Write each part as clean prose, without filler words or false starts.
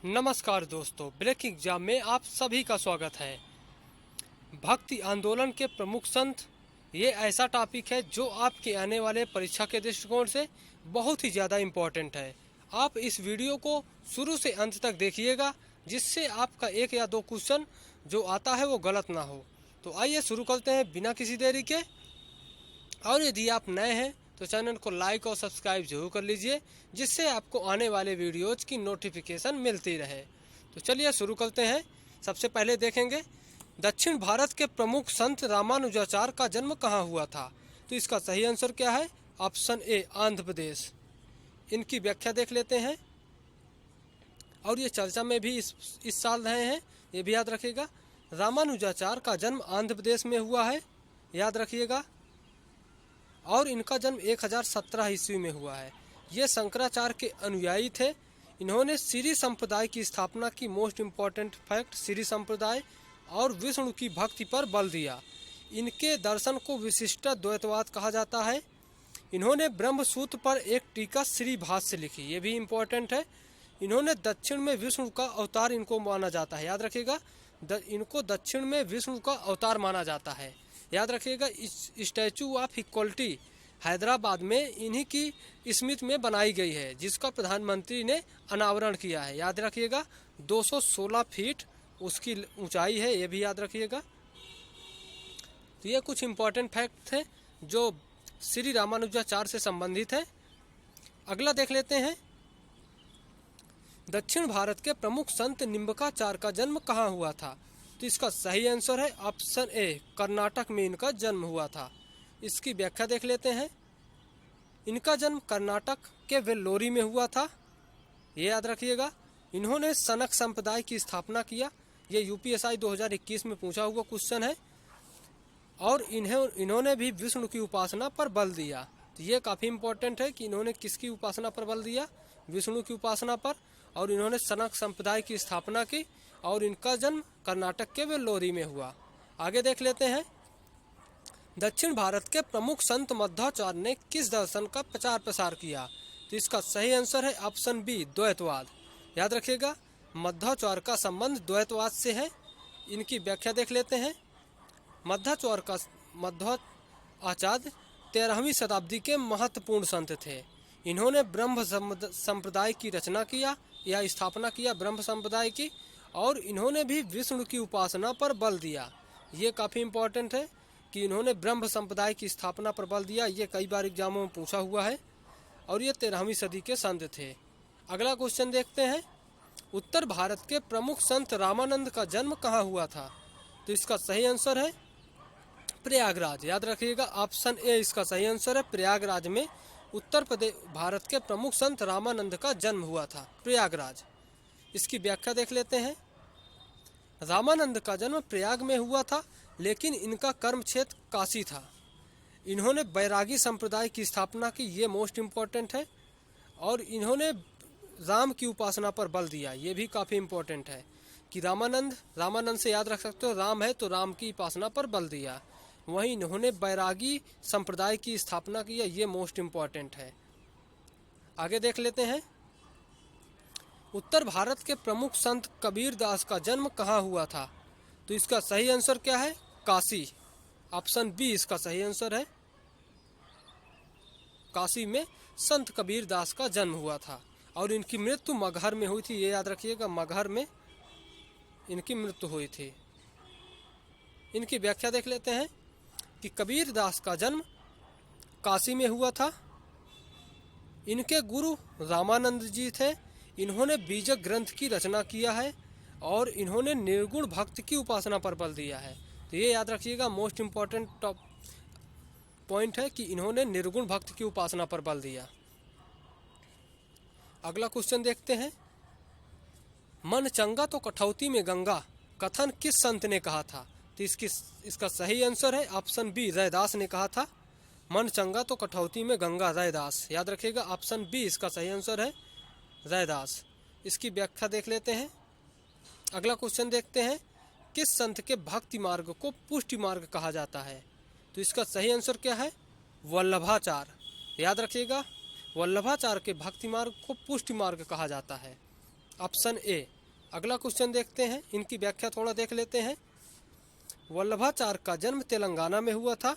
नमस्कार दोस्तों, breaking exam में आप सभी का स्वागत है। भक्ति आंदोलन के प्रमुख संत, ये ऐसा टॉपिक है जो आपके आने वाले परीक्षा के दृष्टिकोण से बहुत ही ज़्यादा इम्पोर्टेंट है। आप इस वीडियो को शुरू से अंत तक देखिएगा, जिससे आपका एक या दो क्वेश्चन जो आता है वो गलत ना हो। तो आइए शुरू करते हैं बिना किसी देरी के। और यदि आप नए हैं तो चैनल को लाइक और सब्सक्राइब जरूर कर लीजिए, जिससे आपको आने वाले वीडियोज़ की नोटिफिकेशन मिलती रहे। तो चलिए शुरू करते हैं। सबसे पहले देखेंगे दक्षिण भारत के प्रमुख संत रामानुजाचार्य का जन्म कहाँ हुआ था। तो इसका सही आंसर क्या है? Option A, Andhra Pradesh. इनकी व्याख्या देख लेते हैं। और ये चर्चा में भी इस साल रहे हैं, ये भी याद रखिएगा। रामानुजाचार्य का जन्म आंध्र प्रदेश में हुआ है, याद रखिएगा। और इनका जन्म 1017 ईस्वी में हुआ है। ये शंकराचार्य के अनुयायी थे। इन्होंने श्री संप्रदाय की स्थापना की। मोस्ट इम्पॉर्टेंट फैक्ट, श्री संप्रदाय और विष्णु की भक्ति पर बल दिया। इनके दर्शन को विशिष्ट द्वैतवाद कहा जाता है। इन्होंने ब्रह्मसूत्र पर एक टीका श्री भाष्य लिखी, ये भी इम्पोर्टेंट है। इन्होंने दक्षिण में विष्णु का अवतार इनको माना जाता है, याद रखिएगा। इनको दक्षिण में विष्णु का अवतार माना जाता है, याद रखिएगा। स्टैचू ऑफ इक्वलिटी हैदराबाद में इन्हीं की स्मृति में बनाई गई है, जिसका प्रधानमंत्री ने अनावरण किया है, याद रखिएगा। 216 फीट उसकी ऊंचाई है, ये भी याद रखिएगा। तो ये कुछ इम्पोर्टेंट फैक्ट थे जो श्री रामानुजाचार्य से संबंधित है। अगला देख लेते हैं। दक्षिण भारत के प्रमुख संत निम्बकाचार्य का जन्म कहाँ हुआ था। तो इसका सही आंसर है ऑप्शन ए, कर्नाटक में इनका जन्म हुआ था। इसकी व्याख्या देख लेते हैं। इनका जन्म कर्नाटक के वेल्लोरी में हुआ था, ये याद रखिएगा। इन्होंने सनक संप्रदाय की स्थापना किया। ये यूपीएसआई 2021 में पूछा हुआ क्वेश्चन है। और इन्होंने भी विष्णु की उपासना पर बल दिया। तो ये काफ़ी इम्पोर्टेंट है कि इन्होंने किसकी उपासना पर बल दिया? विष्णु की उपासना पर। और इन्होंने सनक संप्रदाय की स्थापना की। और इनका जन्म कर्नाटक के वेल्लोरी में हुआ। आगे देख लेते हैं। दक्षिण भारत के प्रमुख संत मध्वाचार्य ने किस दर्शन का प्रचार प्रसार किया। तो इसका सही आंसर है ऑप्शन बी, द्वैतवाद, याद रखिएगा। मध्वाचार्य का संबंध द्वैतवाद से है। इनकी व्याख्या देख लेते हैं। मध्वाचार्य 13वीं शताब्दी के महत्वपूर्ण संत थे। इन्होंने ब्रह्म संप्रदाय की रचना किया या स्थापना किया, ब्रह्म संप्रदाय की। और इन्होंने भी विष्णु की उपासना पर बल दिया। ये काफ़ी इम्पोर्टेंट है कि इन्होंने ब्रह्म संप्रदाय की स्थापना पर बल दिया। ये कई बार एग्जामों में पूछा हुआ है। और ये 13वीं सदी के संत थे। अगला क्वेश्चन देखते हैं। उत्तर भारत के प्रमुख संत रामानंद का जन्म कहाँ हुआ था। तो इसका सही आंसर है प्रयागराज, याद रखिएगा। ऑप्शन ए इसका सही आंसर है। प्रयागराज में उत्तर प्रदेश भारत के प्रमुख संत रामानंद का जन्म हुआ था, प्रयागराज। इसकी व्याख्या देख लेते हैं। रामानंद का जन्म प्रयाग में हुआ था, लेकिन इनका कर्म क्षेत्र काशी था। इन्होंने बैरागी संप्रदाय की स्थापना की, ये मोस्ट इम्पोर्टेंट है। और इन्होंने राम की उपासना पर बल दिया, ये भी काफ़ी इम्पोर्टेंट है कि रामानंद से याद रख सकते हो, राम है तो राम की उपासना पर बल दिया। वहीं इन्होंने बैरागी संप्रदाय की स्थापना की, ये मोस्ट इम्पोर्टेंट है। आगे देख लेते हैं। उत्तर भारत के प्रमुख संत कबीर दास का जन्म कहाँ हुआ था। तो इसका सही आंसर क्या है? काशी। ऑप्शन बी इसका सही आंसर है। काशी में संत कबीर दास का जन्म हुआ था। और इनकी मृत्यु मगहर में हुई थी, ये याद रखिएगा। मगहर में इनकी मृत्यु हुई थी। इनकी व्याख्या देख लेते हैं कि कबीर दास का जन्म काशी में हुआ था। इनके गुरु रामानंद जी थे। इन्होंने बीजक ग्रंथ की रचना किया है। और इन्होंने निर्गुण भक्त की उपासना पर बल दिया है। तो ये याद रखिएगा, मोस्ट इम्पॉर्टेंट टॉप पॉइंट है कि इन्होंने निर्गुण भक्त की उपासना पर बल दिया। अगला क्वेश्चन देखते हैं। मन चंगा तो कठौती में गंगा कथन किस संत ने कहा था। तो इसका सही आंसर है ऑप्शन बी, रैदास ने कहा था। मन चंगा तो कठौती में गंगा, रैदास, याद रखिएगा। ऑप्शन बी इसका सही आंसर है, रैदास। इसकी व्याख्या देख लेते हैं। अगला क्वेश्चन देखते हैं। किस संत के भक्ति मार्ग को पुष्टि मार्ग कहा जाता है। तो इसका सही आंसर क्या है? वल्लभाचार्य, याद रखिएगा। वल्लभाचार्य के भक्ति मार्ग को पुष्टि मार्ग कहा जाता है। Option A. अगला क्वेश्चन देखते हैं, इनकी व्याख्या थोड़ा देख लेते हैं। वल्लभाचार्य का जन्म तेलंगाना में हुआ था।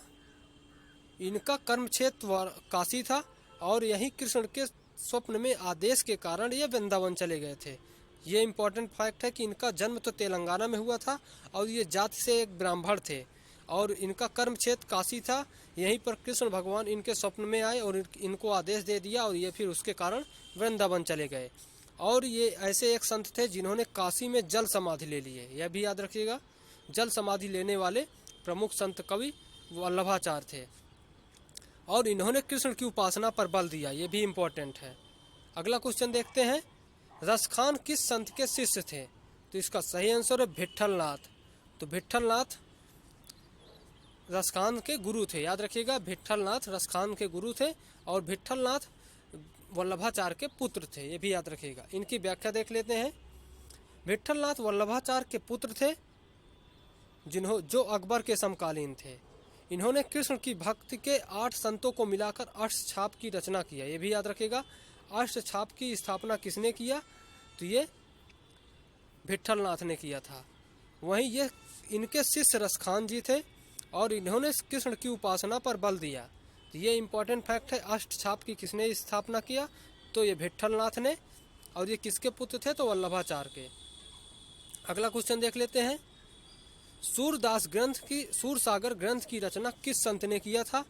इनका कर्म क्षेत्र काशी था और यहीं कृष्ण के स्वप्न में आदेश के कारण ये वृंदावन चले गए थे। ये इम्पोर्टेंट फैक्ट है कि इनका जन्म तो तेलंगाना में हुआ था और ये जाति से एक ब्राह्मण थे और इनका कर्म क्षेत्र काशी था। यहीं पर कृष्ण भगवान इनके स्वप्न में आए और इनको आदेश दे दिया और ये फिर उसके कारण वृंदावन चले गए। और ये ऐसे एक संत थे जिन्होंने काशी में जल समाधि ले ली है, यह भी याद रखिएगा। जल समाधि लेने वाले प्रमुख संत कवि वल्लभाचार्य थे और इन्होंने कृष्ण की उपासना पर बल दिया, ये भी इम्पोर्टेंट है। अगला क्वेश्चन देखते हैं, रसखान किस संत के शिष्य थे? तो इसका सही आंसर है विट्ठलनाथ। तो विट्ठलनाथ रसखान के गुरु थे, याद रखिएगा। विट्ठलनाथ रसखान के गुरु थे और विट्ठलनाथ वल्लभाचार्य के पुत्र थे, ये भी याद रखिएगा। इनकी व्याख्या देख लेते हैं। विट्ठलनाथ वल्लभाचार्य के पुत्र थे जो अकबर के समकालीन थे। इन्होंने कृष्ण की भक्ति के 8 संतों को मिलाकर अष्टछाप की रचना किया, ये भी याद रखिएगा। अष्टछाप की स्थापना किसने किया? तो ये विट्ठलनाथ ने किया था। वहीं ये इनके शिष्य रसखान जी थे और इन्होंने कृष्ण की उपासना पर बल दिया। तो ये इम्पोर्टेंट फैक्ट है, अष्टछाप की किसने स्थापना किया? तो ये विट्ठलनाथ ने। और ये किसके पुत्र थे? तो वल्लभाचार्य के। अगला क्वेश्चन देख लेते हैं, सूरसागर ग्रंथ की रचना किस संत ने किया था?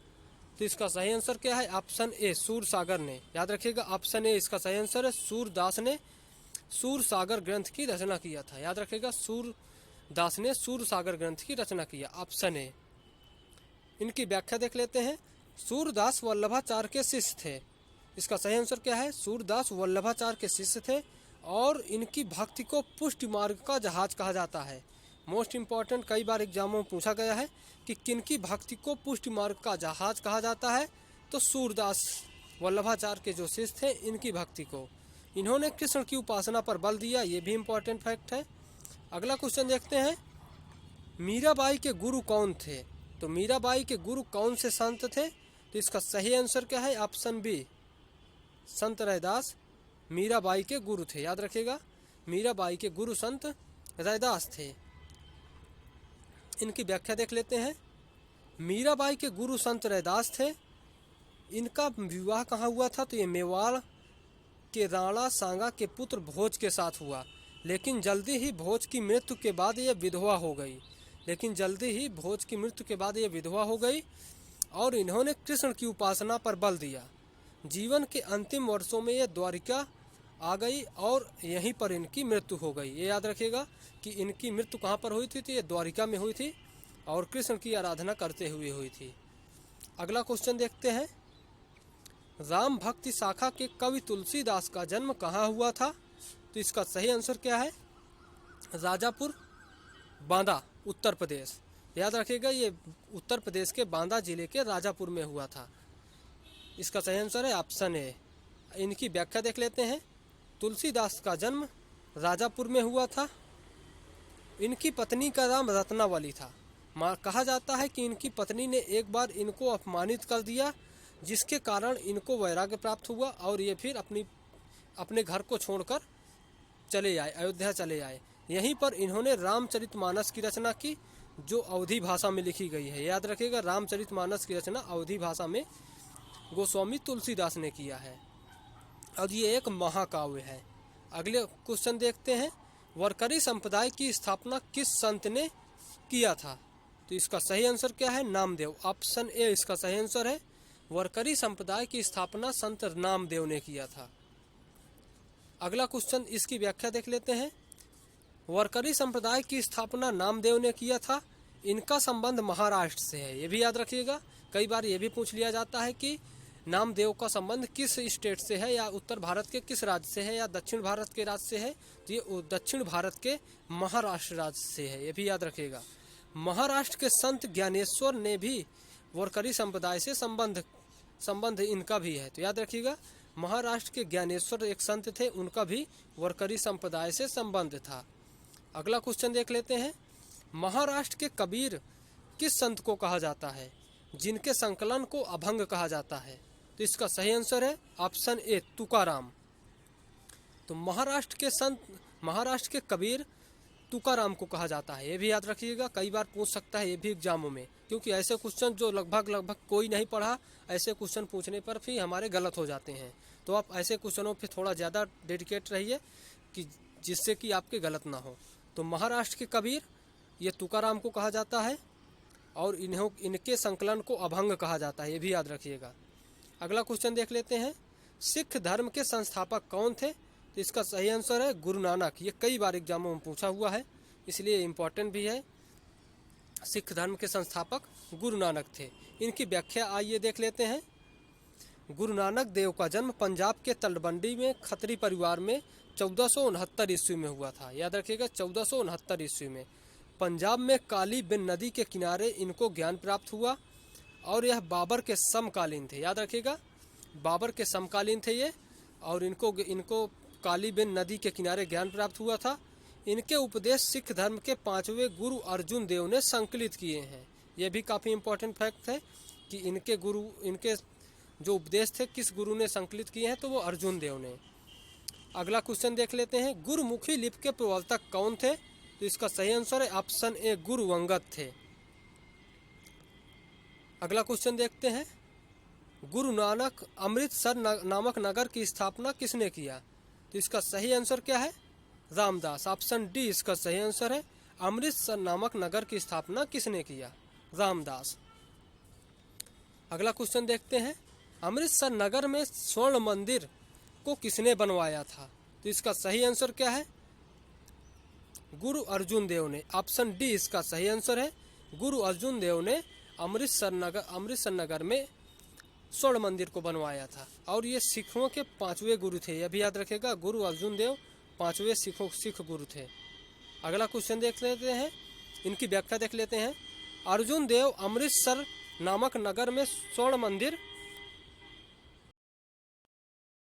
तो इसका सही आंसर क्या है? ऑप्शन ए, सूरसागर ने। याद रखिएगा, ऑप्शन ए इसका सही आंसर है। सूरदास ने सूरसागर ग्रंथ की रचना किया था, याद रखिएगा। सूरदास ने सूरसागर ग्रंथ की रचना किया, ऑप्शन ए। इनकी व्याख्या देख लेते हैं। सूरदास वल्लभाचार्य के शिष्य थे, इसका सही आंसर क्या है? सूरदास वल्लभाचार्य के शिष्य थे और इनकी भक्ति को पुष्टि मार्ग का जहाज कहा जाता है। मोस्ट इम्पॉर्टेंट, कई बार एग्जामों में पूछा गया है कि किनकी भक्ति को पुष्टि मार्ग का जहाज कहा जाता है? तो सूरदास वल्लभाचार्य के जो शिष्य थे इनकी भक्ति को। इन्होंने कृष्ण की उपासना पर बल दिया, ये भी इम्पोर्टेंट फैक्ट है। अगला क्वेश्चन देखते हैं, मीराबाई के गुरु कौन थे? तो मीराबाई के गुरु कौन से संत थे? तो इसका सही आंसर क्या है? ऑप्शन बी, संत रैदास मीराबाई के गुरु थे, याद रखिएगा। मीराबाई के गुरु संत रैदास थे। इनकी व्याख्या देख लेते हैं। मीराबाई के गुरु संत रैदास थे। इनका विवाह कहाँ हुआ था? तो ये मेवाड़ के राणा सांगा के पुत्र भोज के साथ हुआ, लेकिन जल्दी ही भोज की मृत्यु के बाद ये विधवा हो गई और इन्होंने कृष्ण की उपासना पर बल दिया। जीवन के अंतिम वर्षों में ये द्वारिका आ गई और यहीं पर इनकी मृत्यु हो गई। ये याद रखिएगा कि इनकी मृत्यु कहाँ पर हुई थी? तो ये द्वारिका में हुई थी और कृष्ण की आराधना करते हुए हुई थी। अगला क्वेश्चन देखते हैं, राम भक्ति शाखा के कवि तुलसीदास का जन्म कहाँ हुआ था? तो इसका सही आंसर क्या है? राजापुर, बांदा, उत्तर प्रदेश। याद रखिएगा, ये उत्तर प्रदेश के बांदा जिले के राजापुर में हुआ था। इसका सही आंसर है ऑप्शन ए। इनकी व्याख्या देख लेते हैं। तुलसीदास का जन्म राजापुर में हुआ था। इनकी पत्नी का नाम रत्नावली था। कहा जाता है कि इनकी पत्नी ने एक बार इनको अपमानित कर दिया, जिसके कारण इनको वैराग्य प्राप्त हुआ और ये फिर अपने घर को छोड़कर चले आए, अयोध्या चले आए। यहीं पर इन्होंने रामचरितमानस की रचना की, जो अवधी भाषा में लिखी गई है। याद रखिएगा, रामचरितमानस की रचना अवधी भाषा में गोस्वामी तुलसीदास ने किया है और ये एक महाकाव्य है। अगले क्वेश्चन देखते हैं, वरकरी संप्रदाय की स्थापना किस संत ने किया था? तो इसका सही आंसर क्या है? नामदेव। ऑप्शन ए इसका सही आंसर है। वरकरी संप्रदाय की स्थापना संत नामदेव ने किया था। अगला क्वेश्चन, इसकी व्याख्या देख लेते हैं। वरकरी संप्रदाय की स्थापना नामदेव ने किया था। इनका संबंध महाराष्ट्र से है, ये भी याद रखिएगा। कई बार ये भी पूछ लिया जाता है कि नामदेव का संबंध किस स्टेट से है, या उत्तर भारत के किस राज्य से है, या दक्षिण भारत के राज्य से है। तो ये दक्षिण भारत के महाराष्ट्र राज्य से है, ये भी याद रखिएगा। महाराष्ट्र के संत ज्ञानेश्वर ने भी वरकरी संप्रदाय से संबंध इनका भी है, तो याद रखिएगा। महाराष्ट्र के ज्ञानेश्वर एक संत थे, उनका भी वरकरी संप्रदाय से संबंध था। अगला क्वेश्चन देख लेते हैं, महाराष्ट्र के कबीर किस संत को कहा जाता है, जिनके संकलन को अभंग कहा जाता है? तो इसका सही आंसर है ऑप्शन ए, तुकाराम। तो महाराष्ट्र के कबीर तुकाराम को कहा जाता है। ये भी याद रखिएगा, कई बार पूछ सकता है ये भी एग्जामों में, क्योंकि ऐसे क्वेश्चन जो लगभग कोई नहीं पढ़ा, ऐसे क्वेश्चन पूछने पर भी हमारे गलत हो जाते हैं। तो आप ऐसे क्वेश्चनों पे थोड़ा ज़्यादा डेडिकेट रहिए कि जिससे कि आपके गलत ना हो। तो महाराष्ट्र के कबीर ये तुकाराम को कहा जाता है और इनके संकलन को अभंग कहा जाता है, ये भी याद रखिएगा। अगला क्वेश्चन देख लेते हैं, सिख धर्म के संस्थापक कौन थे? तो इसका सही आंसर है गुरु नानक। ये कई बार एग्जामों में पूछा हुआ है, इसलिए इम्पोर्टेंट भी है। सिख धर्म के संस्थापक गुरु नानक थे। इनकी व्याख्या आइए देख लेते हैं। गुरु नानक देव का जन्म पंजाब के तलवंडी में खत्री परिवार में 1469 ईस्वी में हुआ था। याद रखिएगा 1469 ईस्वी में पंजाब में काली बिन नदी के किनारे इनको ज्ञान प्राप्त हुआ और यह बाबर के समकालीन थे। याद रखिएगा बाबर के समकालीन थे ये, और इनको काली बिन नदी के किनारे ज्ञान प्राप्त हुआ था। इनके उपदेश सिख धर्म के 5वें गुरु अर्जुन देव ने संकलित किए हैं। यह भी काफ़ी इम्पोर्टेंट फैक्ट है कि इनके जो उपदेश थे किस गुरु ने संकलित किए हैं, तो वो अर्जुन देव ने। अगला क्वेश्चन देख लेते हैं, गुरुमुखी लिपि के प्रवर्तक कौन थे? तो इसका सही आंसर है ऑप्शन ए गुरु अंगद थे। अगला क्वेश्चन देखते हैं, गुरु नानक अमृतसर नामक नगर की स्थापना किसने किया? तो इसका सही आंसर क्या है? रामदास। ऑप्शन डी इसका सही आंसर है। अमृतसर नामक नगर की स्थापना किसने किया? रामदास। अगला क्वेश्चन देखते हैं, अमृतसर नगर में स्वर्ण मंदिर को किसने बनवाया था? तो इसका सही आंसर क्या है? गुरु अर्जुन देव ने। ऑप्शन डी इसका सही आंसर है। गुरु अर्जुन देव ने अमृतसर नगर में स्वर्ण मंदिर को बनवाया था, और ये सिखों के 5वें गुरु थे। यह भी याद रखेगा, गुरु अर्जुन देव 5वें सिख गुरु थे। अगला क्वेश्चन देख लेते हैं, इनकी व्याख्या देख लेते हैं। अर्जुन देव अमृतसर नामक नगर में स्वर्ण मंदिर